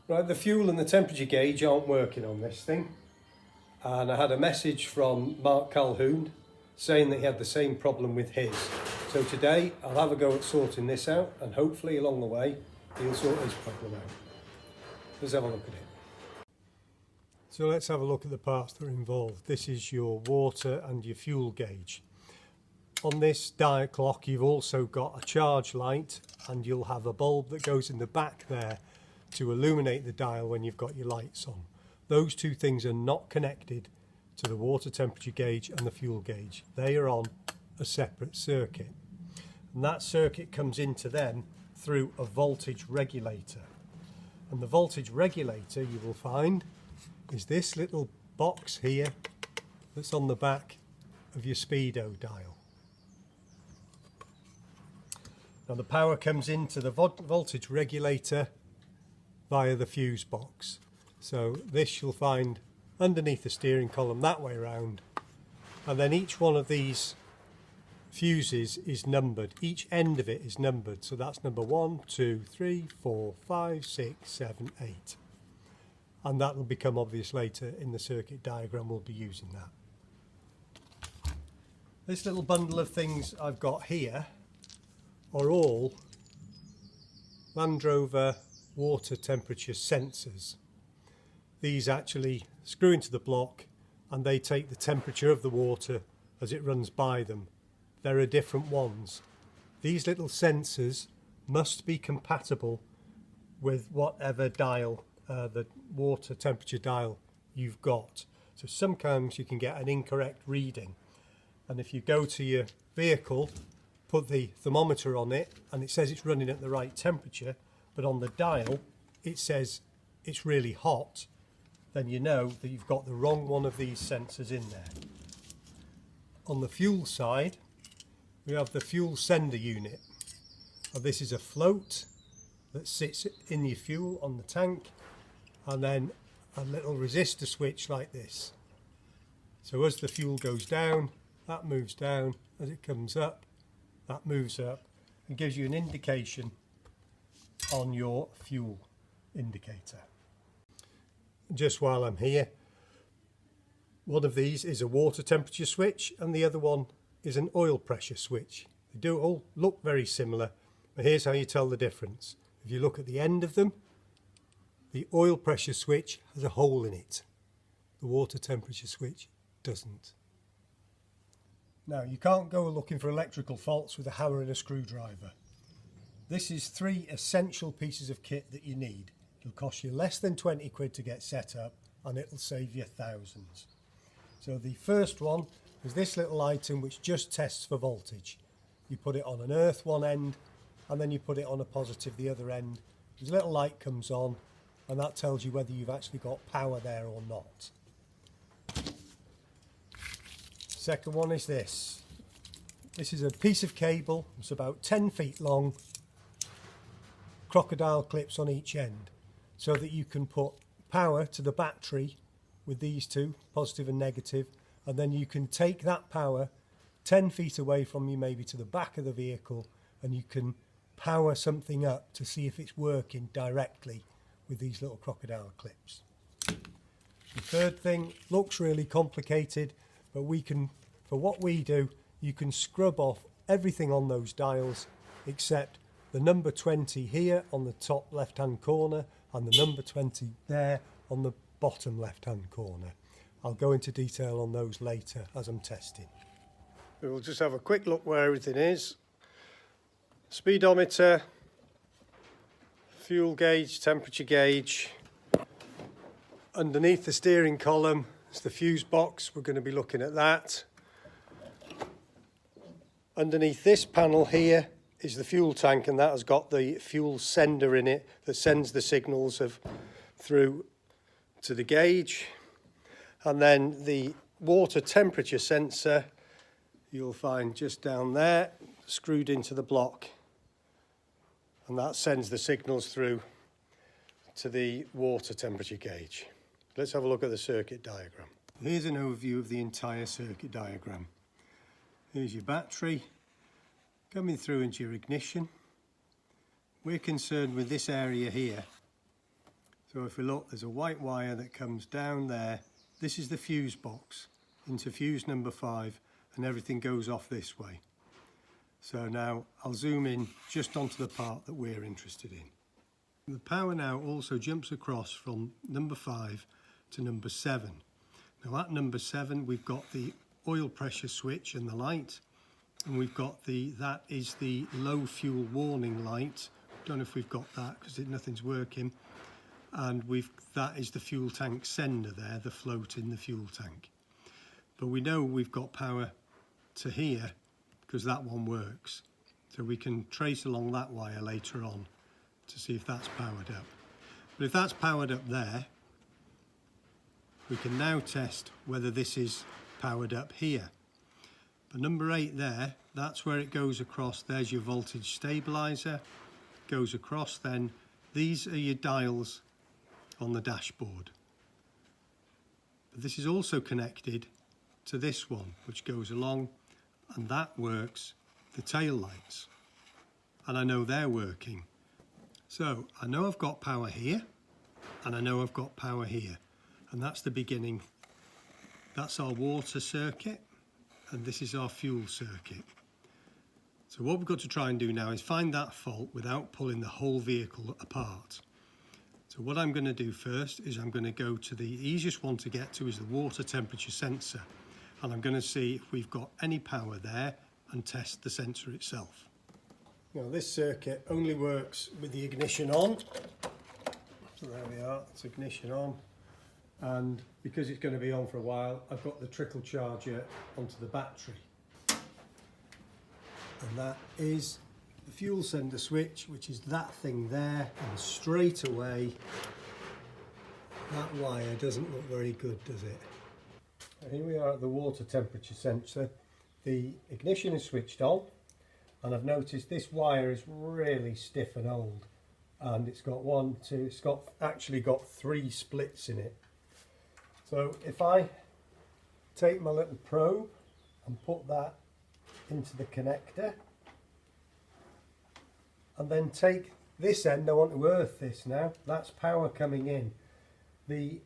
Right, the fuel and the temperature gauge aren't working on this thing, and I had a message from Mark Calhoun saying that he had the same problem with his. So today I'll have a go at sorting this out, and hopefully along the way he'll sort his problem out. Let's have a look at it. So let's have a look at the parts that are involved. This is your water and your fuel gauge. On this dial clock you've also got a charge light, and you'll have a bulb that goes in the back there to illuminate the dial when you've got your lights on. Those two things are not connected to the water temperature gauge and the fuel gauge. They are on a separate circuit, and that circuit comes into them through a voltage regulator. And the voltage regulator, you will find, is this little box here that's on the back of your speedo dial. Now the power comes into the voltage regulator via the fuse box. So this you'll find underneath the steering column that way around, and then each one of these fuses is numbered. Each end of it is numbered, so that's number 1, 2, 3, 4, 5, 6, 7, 8, and that will become obvious later in the circuit diagram. We'll be using that. This little bundle of things I've got here are all Land Rover water temperature sensors. These actually screw into the block and they take the temperature of the water as it runs by them. There are different ones. These little sensors must be compatible with whatever dial, the water temperature dial you've got. So sometimes you can get an incorrect reading, and if you go to your vehicle, put the thermometer on it and it says it's running at the right temperature, but on the dial it says it's really hot, then you know that you've got the wrong one of these sensors in there. On the fuel side, we have the fuel sender unit. Now this is a float that sits in your fuel on the tank, and then a little resistor switch like this. So as the fuel goes down, that moves down. As it comes up, that moves up, and gives you an indication on your fuel indicator. Just while I'm here, one of these is a water temperature switch and the other one is an oil pressure switch. They do all look very similar, but here's how you tell the difference. If you look at the end of them, the oil pressure switch has a hole in it. The water temperature switch doesn't. Now, you can't go looking for electrical faults with a hammer and a screwdriver. This is 3 essential pieces of kit that you need. It'll cost you less than 20 quid to get set up, and it'll save you thousands. So the first one is this little item which just tests for voltage. You put it on an earth one end, and then you put it on a positive the other end. There's a little light comes on, and that tells you whether you've actually got power there or not. Second one is this. This is a piece of cable. It's about 10 feet long. Crocodile clips on each end, so that you can put power to the battery with these two, positive and negative, and then you can take that power 10 feet away from you, maybe to the back of the vehicle, and you can power something up to see if it's working directly with these little crocodile clips. The third thing looks really complicated, but we can, for what we do, you can scrub off everything on those dials except the number 20 here on the top left hand corner and the number 20 there on the bottom left hand corner. I'll go into detail on those later as I'm testing. We'll just have a quick look where everything is. Speedometer, fuel gauge, temperature gauge. Underneath the steering column is the fuse box. We're going to be looking at that. Underneath this panel here is the fuel tank, and that has got the fuel sender in it that sends the signals through to the gauge. And then the water temperature sensor you'll find just down there, screwed into the block, and that sends the signals through to the water temperature gauge. Let's have a look at the circuit diagram. Here's an overview of the entire circuit diagram. Here's your battery coming through into your ignition. We're concerned with this area here. So if we look, there's a white wire that comes down there. This is the fuse box into fuse number 5, and everything goes off this way. So now I'll zoom in just onto the part that we're interested in. The power now also jumps across from number 5 to number 7. Now at number 7 we've got the oil pressure switch and the light, and we've got that is the low fuel warning light. Don't know if we've got that because nothing's working. And that is the fuel tank sender there, the float in the fuel tank. But we know we've got power to here because that one works. So we can trace along that wire later on to see if that's powered up. But if that's powered up there, we can now test whether this is powered up here. But number 8 there, that's where it goes across. There's your voltage stabiliser. Goes across then. These are your dials on the dashboard. But this is also connected to this one, which goes along, and that works the tail lights. And I know they're working. So I know I've got power here, and I know I've got power here. And that's the beginning. That's our water circuit, and this is our fuel circuit. So what we've got to try and do now is find that fault without pulling the whole vehicle apart. So what I'm going to do first is I'm going to go to the easiest one to get to is the water temperature sensor, and I'm going to see if we've got any power there and test the sensor itself. Now this circuit only works with the ignition on. So there we are, it's ignition on, and because it's going to be on for a while, I've got the trickle charger onto the battery, and that is the fuel sender switch, which is that thing there, and straight away that wire doesn't look very good, does it? And here we are at the water temperature sensor. The ignition is switched on, and I've noticed this wire is really stiff and old, and it's actually got 3 splits in it. So if I take my little probe and put that into the connector, and then take this end, I want to earth this now, that's power coming in. The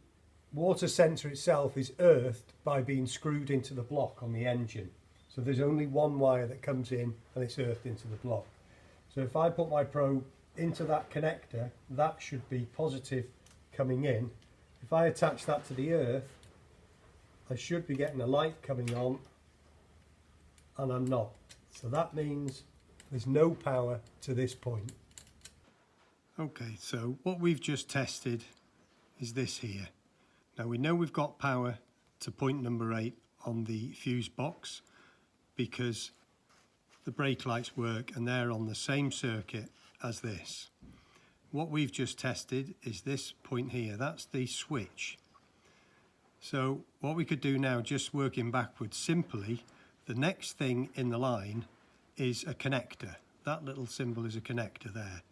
water sensor itself is earthed by being screwed into the block on the engine. So there's only one wire that comes in and it's earthed into the block. So if I put my probe into that connector, that should be positive coming in. If I attach that to the earth, I should be getting a light coming on, and I'm not. So that means there's no power to this point. Okay, so what we've just tested is this here. Now we know we've got power to point number 8 on the fuse box because the brake lights work and they're on the same circuit as this. What we've just tested is this point here, that's the switch. So what we could do now, just working backwards simply, the next thing in the line is a connector. That little symbol is a connector there,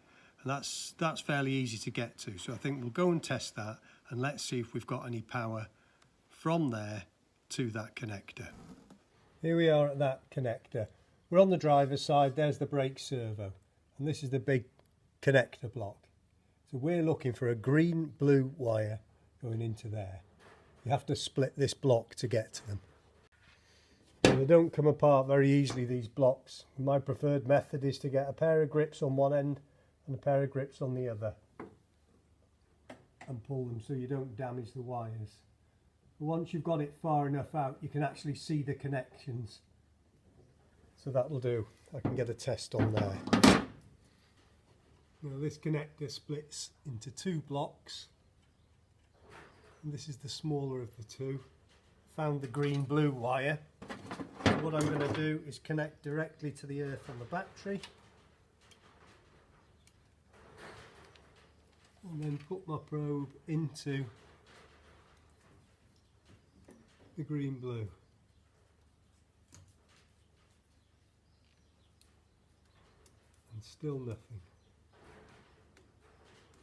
and that's fairly easy to get to. So I think we'll go and test that, and let's see if we've got any power from there to that connector. Here we are at that connector. We're on the driver's side, there's the brake servo, and this is the big connector block. So we're looking for a green-blue wire going into there. You have to split this block to get to them. And they don't come apart very easily, these blocks. My preferred method is to get a pair of grips on one end and a pair of grips on the other and pull them so you don't damage the wires. But once you've got it far enough out, you can actually see the connections. So that'll do. I can get a test on there. Now this connector splits into 2 blocks, and this is the smaller of the 2. Found the green-blue wire. What I'm going to do is connect directly to the earth on the battery, and then put my probe into the green-blue. And still nothing.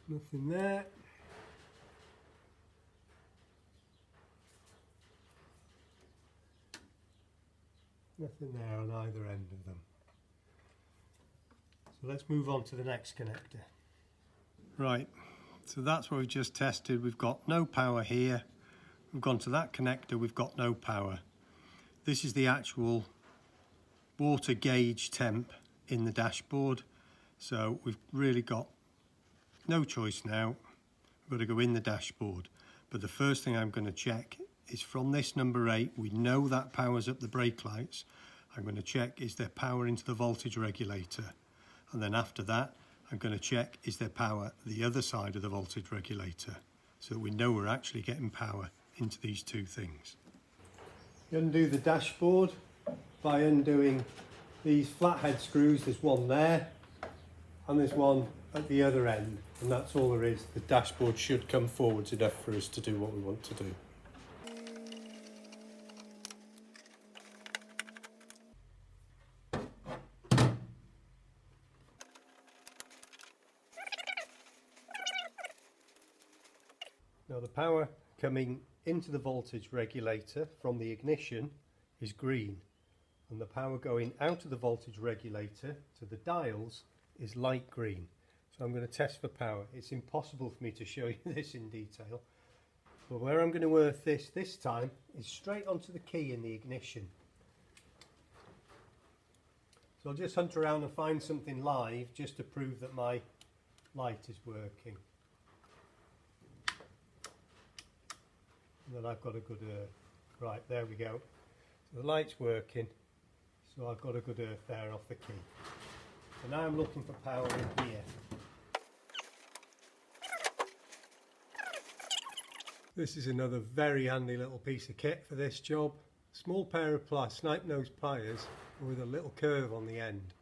Nothing there. Nothing there on either end of them. So let's move on to the next connector. Right, So that's what we've just tested. We've got no power here. We've gone to that connector, we've got no power. This is the actual water gauge temp in the dashboard. So we've really got no choice now. We've got to go in the dashboard. But the first thing I'm going to check is from this number 8, we know that powers up the brake lights. I'm going to check, is there power into the voltage regulator? And then after that, I'm going to check, is there power the other side of the voltage regulator? So that we know we're actually getting power into these two things. You undo the dashboard by undoing these flathead screws. There's one there and there's one at the other end, and that's all there is. The dashboard should come forwards enough for us to do what we want to do. Now the power coming into the voltage regulator from the ignition is green, and the power going out of the voltage regulator to the dials is light green. So I'm going to test for power. It's impossible for me to show you this in detail, but where I'm going to earth this time is straight onto the key in the ignition. So I'll just hunt around and find something live just to prove that my light is working. And then I've got a good earth. Right, there we go. So the light's working, so I've got a good earth there off the key. So now I'm looking for power in here. This is another very handy little piece of kit for this job. Small pair of snipe nose pliers with a little curve on the end.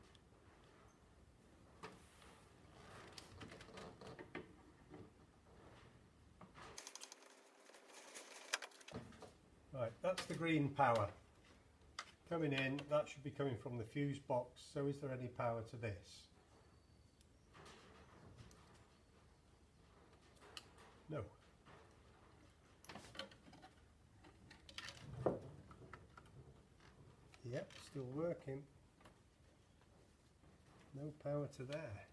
Right, that's the green power coming in. That should be coming from the fuse box. So is there any power to this? No. Yep, still working. No power to there.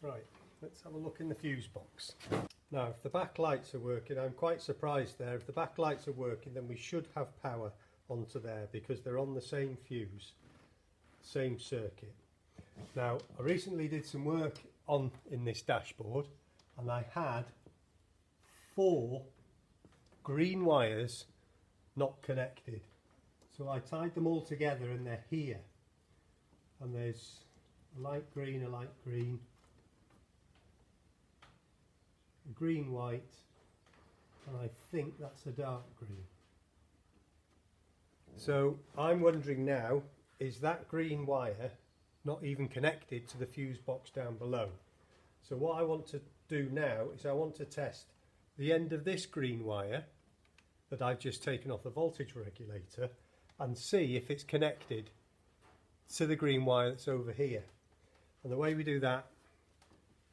Right, let's have a look in the fuse box. Now, if the back lights are working, I'm quite surprised there. If the back lights are working, then we should have power onto there because they're on the same fuse, same circuit. Now, I recently did some work in this dashboard, and I had 4 green wires not connected. So I tied them all together and they're here. And there's a light green, a green white, and I think that's a dark green. So I'm wondering now, is that green wire not even connected to the fuse box down below? So what I want to do now is I want to test the end of this green wire that I've just taken off the voltage regulator and see if it's connected to the green wire that's over here. And the way we do that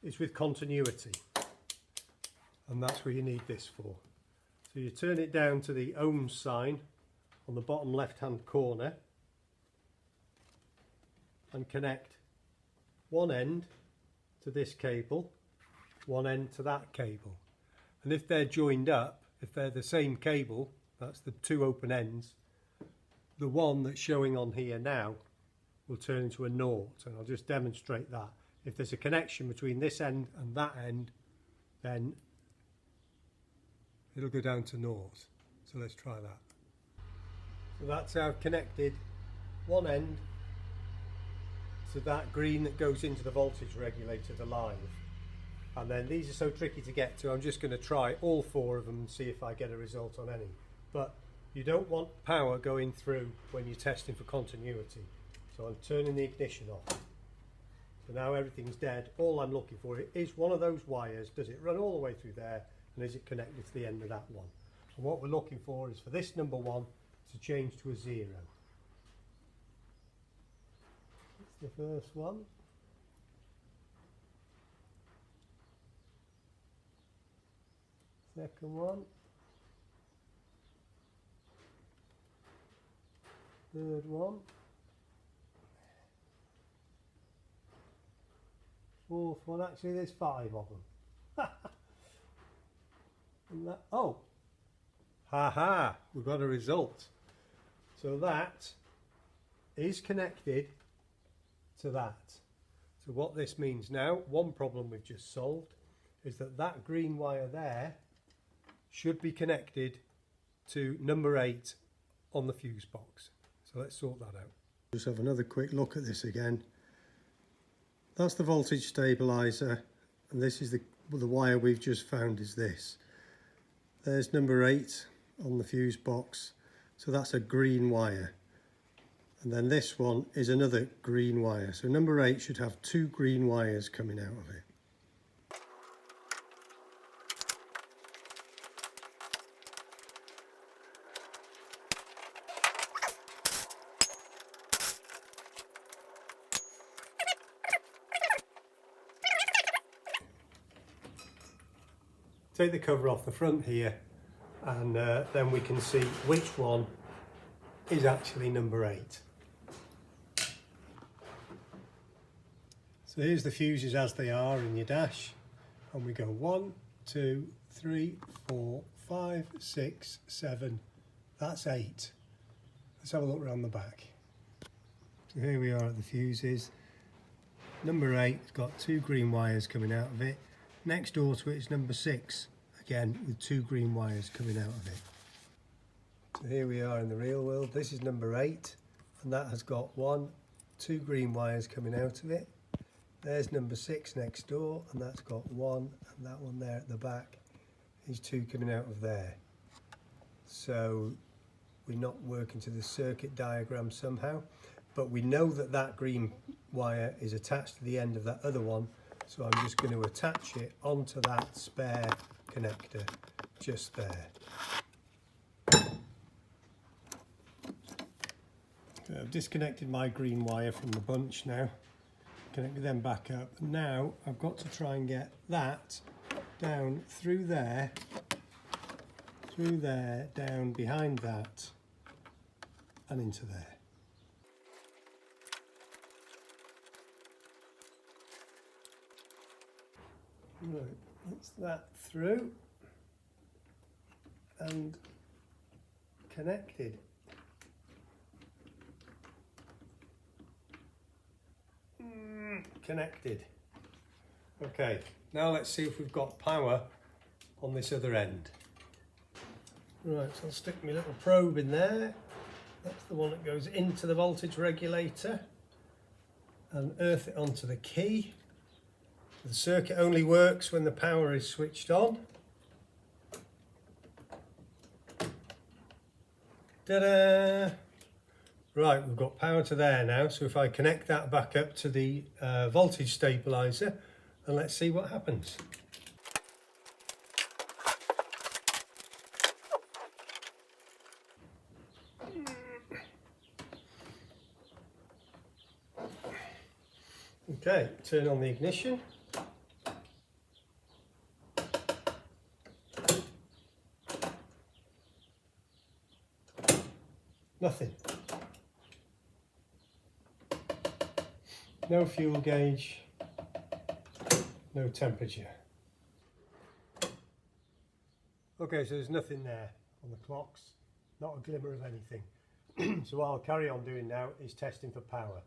is with continuity. And that's what you need this for. So you turn it down to the ohms sign on the bottom left hand corner and connect one end to this cable, one end to that cable. And if they're joined up, if they're the same cable, that's the 2 open ends, the one that's showing on here now will turn into a naught. And I'll just demonstrate that. If there's a connection between this end and that end, then it'll go down to naught. So let's try that. So that's how I've connected one end to that green that goes into the voltage regulator, the live. And then these are so tricky to get to, I'm just going to try all 4 of them and see if I get a result on any. But you don't want power going through when you're testing for continuity. So I'm turning the ignition off. So now everything's dead. All I'm looking for is one of those wires. Does it run all the way through there? And is it connected to the end of that one? And what we're looking for is for this number 1 to change to a 0. That's the first one. Second one. Third one. fourth one, actually there's 5 of them. And that, oh, haha, we've got a result. So that is connected to that. So what this means now, one problem we've just solved, is that that green wire there should be connected to number 8 on the fuse box. So let's sort that out. Just have another quick look at this again. That's the voltage stabilizer, and this is the wire we've just found is this. There's number 8 on the fuse box, so that's a green wire. And then this one is another green wire. So number 8 should have 2 green wires coming out of it. Take the cover off the front here, and then we can see which one is actually number 8. So here's the fuses as they are in your dash, and we go 1, 2, 3, 4, 5, 6, 7, that's 8. Let's have a look around the back. So here we are at the fuses. Number 8's got 2 green wires coming out of it. Next door to it is number 6, again with 2 green wires coming out of it. So here we are in the real world. This is number 8, and that has got 1, 2 green wires coming out of it. There's number 6 next door, and that's got 1, and that one there at the back is 2 coming out of there. So we're not working to the circuit diagram somehow, but we know that that green wire is attached to the end of that other one. So I'm just going to attach it onto that spare connector just there. So I've disconnected my green wire from the bunch now, connected them back up. Now I've got to try and get that down through there, down behind that, and into there. Right, that's that through and connected. Connected. Okay, now let's see if we've got power on this other end. Right, so I'll stick my little probe in there. That's the one that goes into the voltage regulator, and earth it onto the key. The circuit only works when the power is switched on. Ta-da! Right, we've got power to there now, so if I connect that back up to the voltage stabilizer, and let's see what happens. Okay, turn on the ignition. Nothing. No fuel gauge, no temperature. Okay, so there's nothing there on the clocks, not a glimmer of anything. So what I'll carry on doing now is testing for power.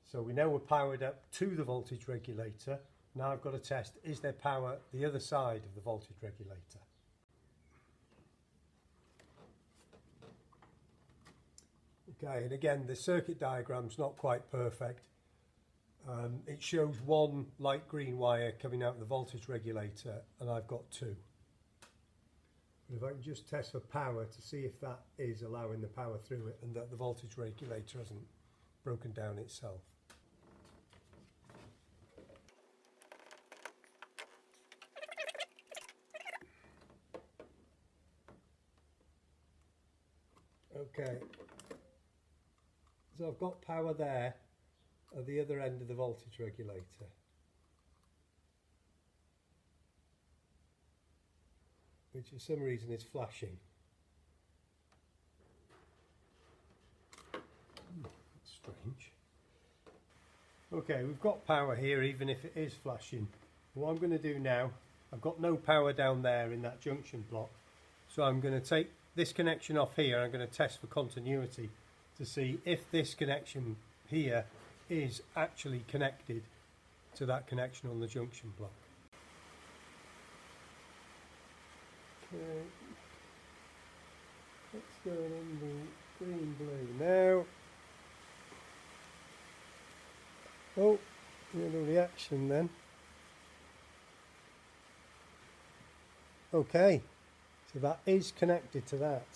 So we know we're powered up to the voltage regulator. Now I've got to test, is there power the other side of the voltage regulator? Okay, and again, the circuit diagram's not quite perfect. It shows 1 light green wire coming out of the voltage regulator, and I've got 2. But if I can just test for power to see if that is allowing the power through it and that the voltage regulator hasn't broken down itself. Okay, so I've got power there at the other end of the voltage regulator. Which for some reason is flashing. That's strange. Okay, we've got power here even if it is flashing. What I'm going to do now, I've got no power down there in that junction block, so I'm going to take this connection off here and I'm going to test for continuity to see if this connection here is actually connected to that connection on the junction block. Okay, let's go in the green blue now. Oh, little reaction then. Okay, so that is connected to that.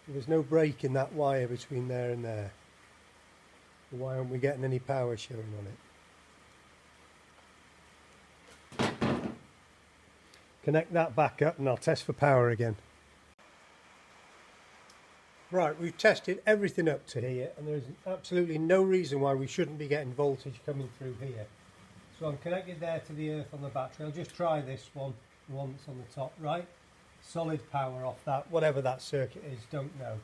There's no break in that wire between there and there. Why aren't we getting any power showing on it? Connect that back up and I'll test for power again. Right, we've tested everything up to here and there's absolutely no reason why we shouldn't be getting voltage coming through here. So I'm connected there to the earth on the battery. I'll just try this one, the one that's on the top right. Solid power off that, whatever that circuit is, don't know.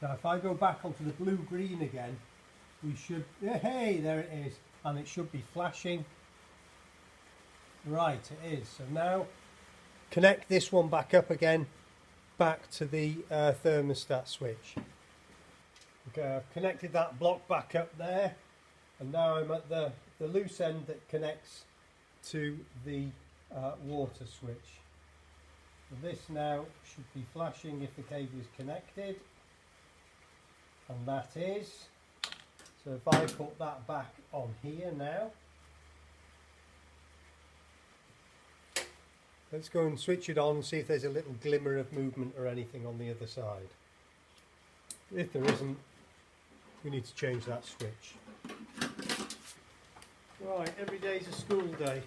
Now if I go back onto the blue-green again, we should, hey, there it is, and it should be flashing. Right, it is. So now connect this one back up again, back to the thermostat switch. Okay, I've connected that block back up there, and now I'm at the loose end that connects to the water switch. So this now should be flashing if the cable is connected, and that is. So if I put that back on here now, let's go and switch it on and see if there's a little glimmer of movement or anything on the other side. If there isn't, we need to change that switch. Right, every day's a school day.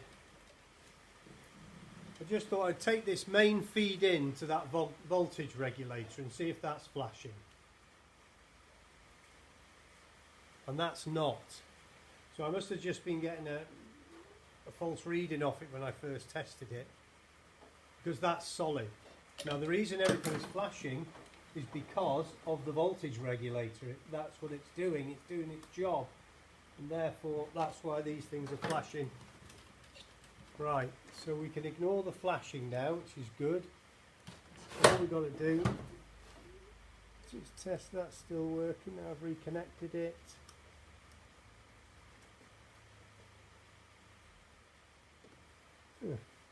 I just thought I'd take this main feed in to that voltage regulator and see if that's flashing. And that's not. So I must have just been getting a false reading off it when I first tested it, because that's solid. Now the reason everything's flashing is because of the voltage regulator. That's what it's doing its job, and therefore that's why these things are flashing. Right, so we can ignore the flashing now, which is good. All we've got to do is just test that's still working. Now I've reconnected it.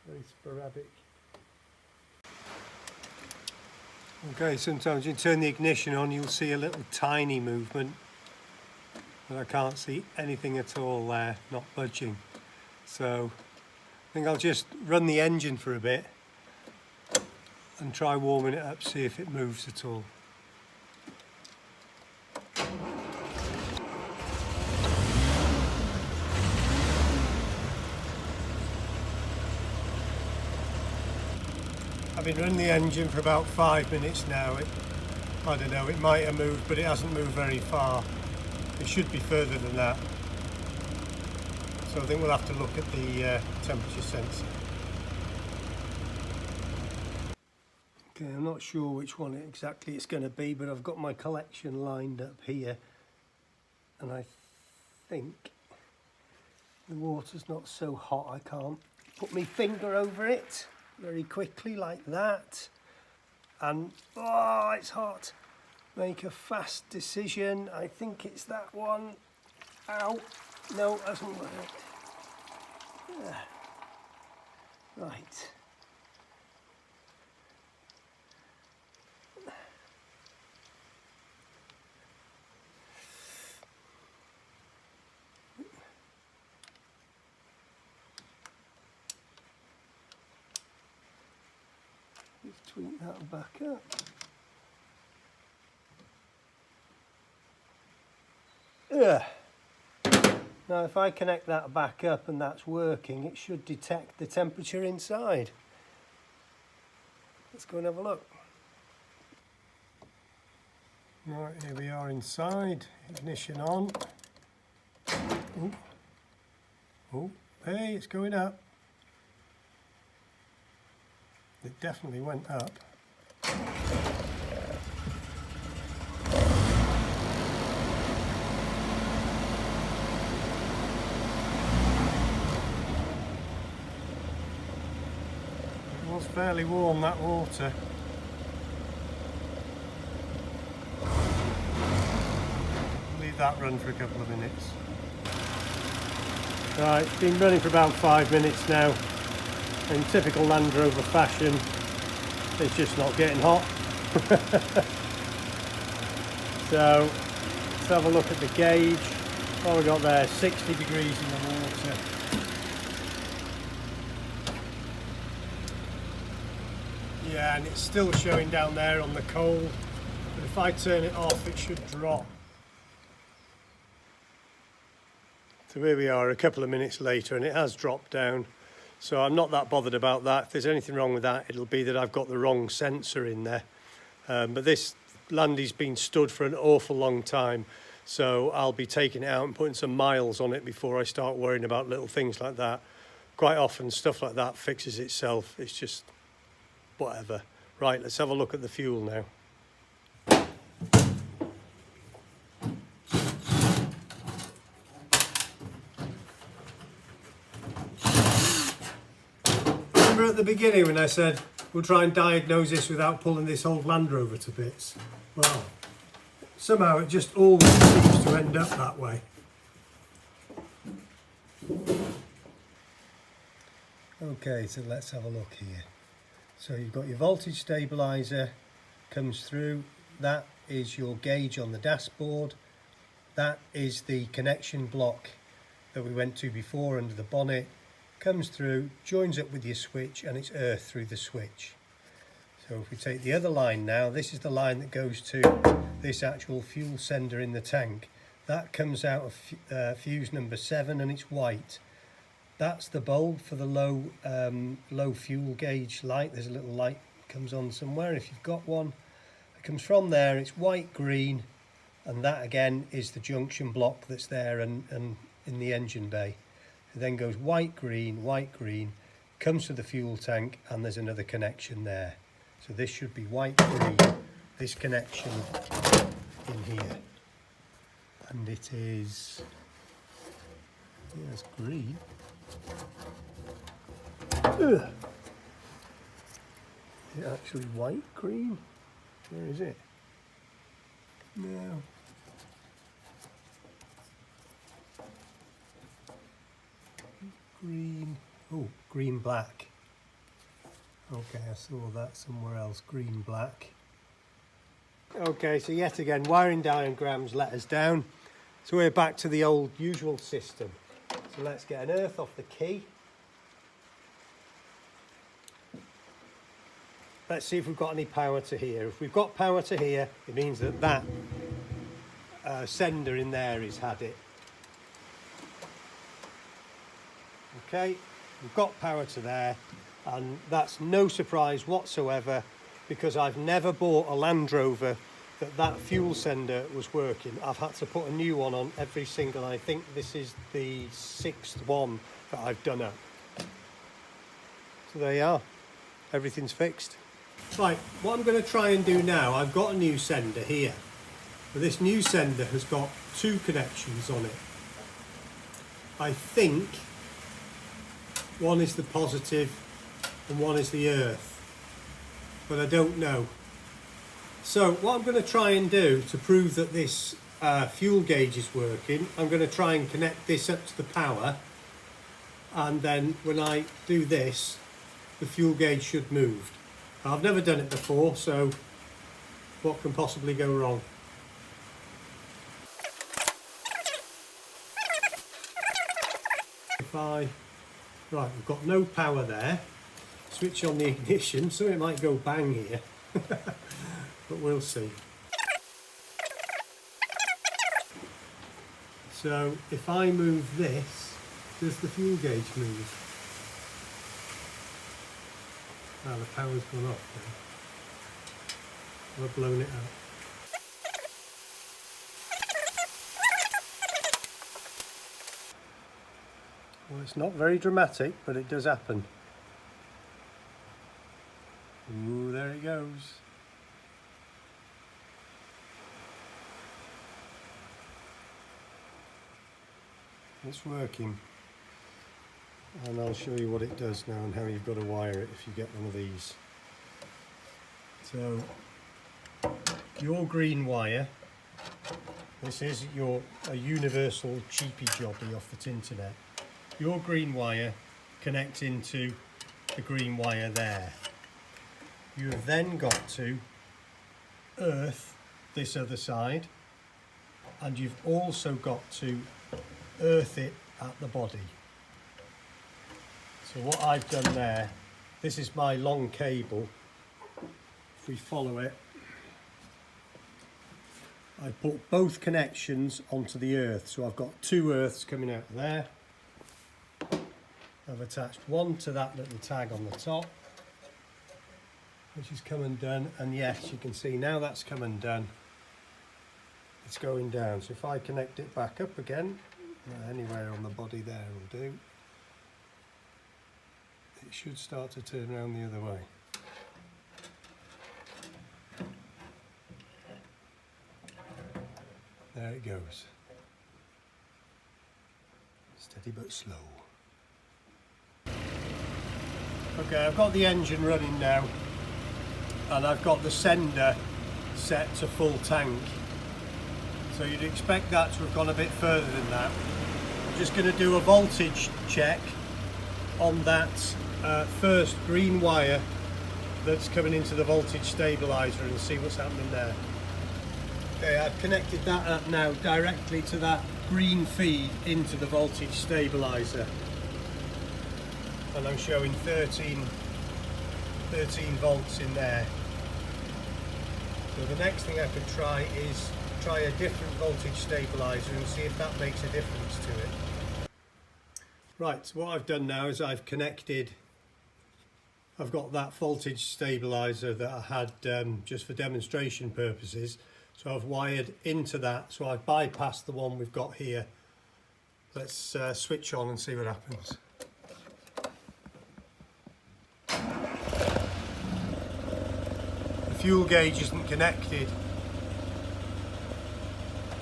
Very sporadic. Okay, sometimes you turn the ignition on, you'll see a little tiny movement, but I can't see anything at all there, not budging. So I think I'll just run the engine for a bit and try warming it up, see if it moves at all. I've been running the engine for about 5 minutes now. I don't know, it might have moved, but it hasn't moved very far. It should be further than that. So I think we'll have to look at the temperature sensor. Okay, I'm not sure which one exactly it's going to be, but I've got my collection lined up here, and I think the water's not so hot I can't put my finger over it very quickly like that, and oh, it's hot. Make a fast decision. I think it's that one. Ow, no, it hasn't worked. Right. Let's tweak that back up. Now if I connect that back up and that's working, it should detect the temperature inside. Let's go and have a look. Right, here we are inside, ignition on. Ooh. Oh, hey, it's going up. It definitely went up. Feels fairly warm, that water. Leave that run for a couple of minutes. Right, it's been running for about 5 minutes now. In typical Land Rover fashion, it's just not getting hot. So let's have a look at the gauge. What we got there, 60 degrees in the water. Yeah, and it's still showing down there on the cold, but if I turn it off it should drop. So here we are a couple of minutes later and it has dropped down. So I'm not that bothered about that. If there's anything wrong with that, it'll be that I've got the wrong sensor in there. But this Landy's been stood for an awful long time. So I'll be taking it out and putting some miles on it before I start worrying about little things like that. Quite often stuff like that fixes itself. It's just whatever. Right, let's have a look at the fuel now. Remember at the beginning when I said we'll try and diagnose this without pulling this old Land Rover to bits? Well, somehow it just always seems to end up that way. Okay, so let's have a look here. So you've got your voltage stabilizer comes through. That is your gauge on the dashboard. That is the connection block that we went to before under the bonnet. Comes through, joins up with your switch, and it's earth through the switch. So if we take the other line now, this is the line that goes to this actual fuel sender in the tank. That comes out of fuse number 7 and it's white. That's the bulb for the low fuel gauge light. There's a little light that comes on somewhere if you've got one. It comes from there, it's white green, and that again is the junction block that's there and in the engine bay. It then goes white green, comes to the fuel tank, and there's another connection there. So this should be white green, this connection in here. And it is, yeah, it's green. Ugh. Is it actually white green? Where is it? No. Green. Oh, green black. Okay, I saw that somewhere else. Green black. Okay, so yet again, wiring diagrams let us down. So we're back to the old usual system. So let's get an earth off the key. Let's see if we've got any power to here. If we've got power to here, it means that that sender in there has had it. Okay, we've got power to there, and that's no surprise whatsoever because I've never bought a Land Rover that fuel sender was working. I've had to put a new one on every single, I think this is the 6th one that I've done up. So there you are, everything's fixed. Right, what I'm going to try and do now, I've got a new sender here. But this new sender has got 2 connections on it. I think one is the positive and one is the earth, but I don't know. So what I'm going to try and do to prove that this fuel gauge is working, I'm going to try and connect this up to the power, and then when I do this, the fuel gauge should move. I've never done it before, so what can possibly go wrong? Right, we've got no power there. Switch on the ignition, so it might go bang here, but we'll see. So if I move this, does the fuel gauge move? Ah, the power's gone off now. I've blown it out. Well, it's not very dramatic, but it does happen. Ooh, there it goes. It's working. and I'll show you what it does now and how you've got to wire it if you get one of these. So your green wire, this is a universal cheapy jobby off the internet. Your green wire connects into the green wire there. You have then got to earth this other side, and you've also got to earth it at the body. So what I've done there, this is my long cable. If we follow it, I put both connections onto the earth. So I've got two earths coming out of there. I've attached one to that little tag on the top, which is come undone, and yes, you can see now that's come undone. It's going down. So if I connect it back up again, anywhere on the body there will do, it should start to turn around the other way. There it goes. Steady but slow. Okay, I've got the engine running now, and I've got the sender set to full tank. So you'd expect that to have gone a bit further than that. I'm just going to do a voltage check on that first green wire that's coming into the voltage stabilizer and see what's happening there. Okay, I've connected that up now directly to that green feed into the voltage stabilizer, and I'm showing 13 volts in there. So the next thing I could try is try a different voltage stabilizer and see if that makes a difference to it. Right, so what I've done now is I've got that voltage stabilizer that I had just for demonstration purposes. So I've wired into that, so I've bypassed the one we've got here. Let's switch on and see what happens. The fuel gauge isn't connected,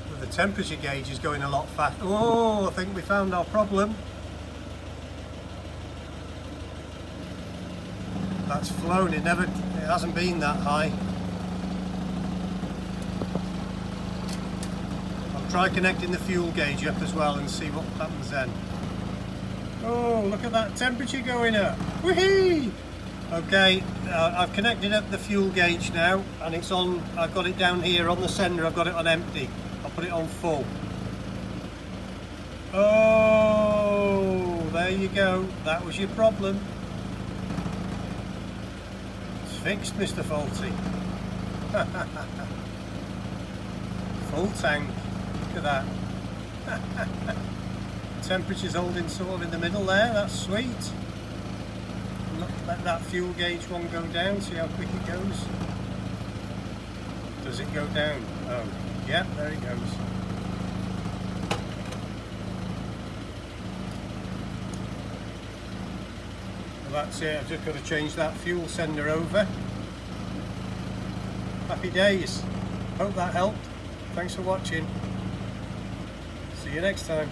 but the temperature gauge is going a lot faster. Oh, I think we found our problem. That's flown, it hasn't been that high. I'll try connecting the fuel gauge up as well and see what happens then. Oh, look at that temperature going up. Whee! Okay, I've connected up the fuel gauge now, and it's on. I've got it down here on the sender, I've got it on empty. I'll put it on full. Oh, there you go. That was your problem. Fixed, Mr. Faulty. Full tank. Look at that. Temperature's holding sort of in the middle there. That's sweet. Let that fuel gauge one go down. See how quick it goes. Does it go down? Oh, yeah, there it goes. Well, that's it. I've just got to change that fuel sender over. Happy days. Hope that helped. Thanks for watching. See you next time.